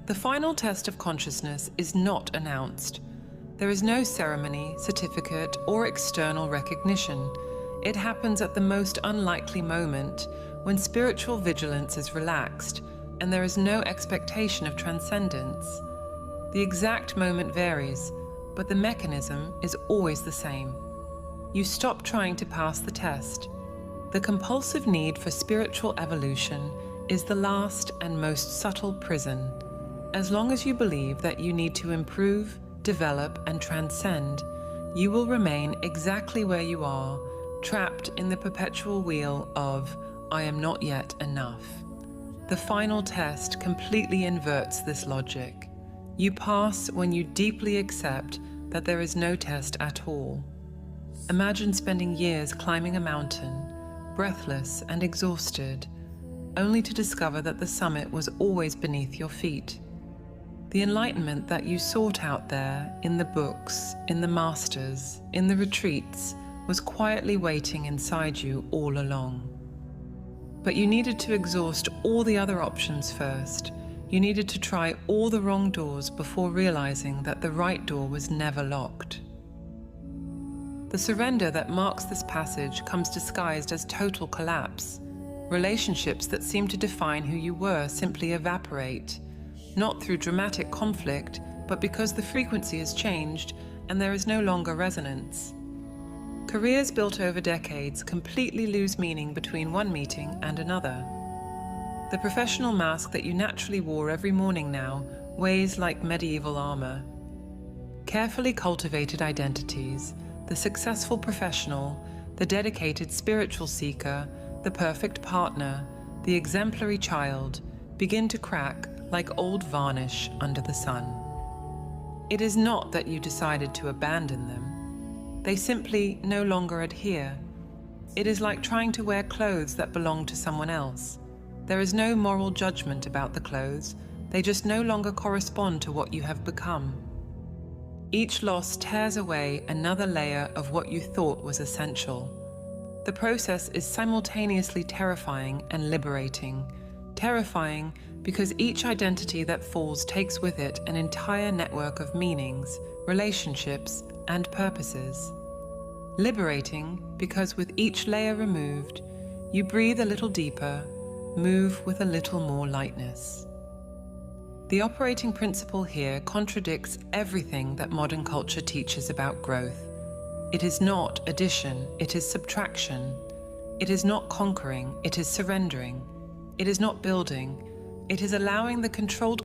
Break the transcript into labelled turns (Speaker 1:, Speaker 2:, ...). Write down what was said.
Speaker 1: The final test of consciousness is not announced. There is no ceremony, certificate, or external recognition. It happens at the most unlikely moment, when spiritual vigilance is relaxed, and there is no expectation of transcendence. The exact moment varies, but the mechanism is always the same. You stop trying to pass the test. The compulsive need for spiritual evolution is the last and most subtle prison. As long as you believe that you need to improve, develop, and transcend, you will remain exactly where you are, trapped in the perpetual wheel of "I am not yet enough." The final test completely inverts this logic. You pass when you deeply accept that there is no test at all. Imagine spending years climbing a mountain, breathless and exhausted, only to discover that the summit was always beneath your feet. The enlightenment that you sought out there, in the books, in the masters, in the retreats, was quietly waiting inside you all along. But you needed to exhaust all the other options first. You needed to try all the wrong doors before realizing that the right door was never locked. The surrender that marks this passage comes disguised as total collapse. Relationships that seem to define who you were simply evaporate, not through dramatic conflict, but because the frequency has changed and there is no longer resonance. Careers built over decades completely lose meaning between one meeting and another. The professional mask that you naturally wore every morning now weighs like medieval armor. Carefully cultivated identities, the successful professional, the dedicated spiritual seeker, the perfect partner, the exemplary child, begin to crack like old varnish under the sun. It is not that you decided to abandon them. They simply no longer adhere. It is like trying to wear clothes that belong to someone else. There is no moral judgment about the clothes. They just no longer correspond to what you have become. Each loss tears away another layer of what you thought was essential. The process is simultaneously terrifying and liberating. Terrifying because each identity that falls takes with it an entire network of meanings, relationships, and purposes. Liberating because with each layer removed, you breathe a little deeper, move with a little more lightness. The operating principle here contradicts everything that modern culture teaches about growth. It is not addition, it is subtraction. It is not conquering, it is surrendering. It is not building, it is allowing the controlled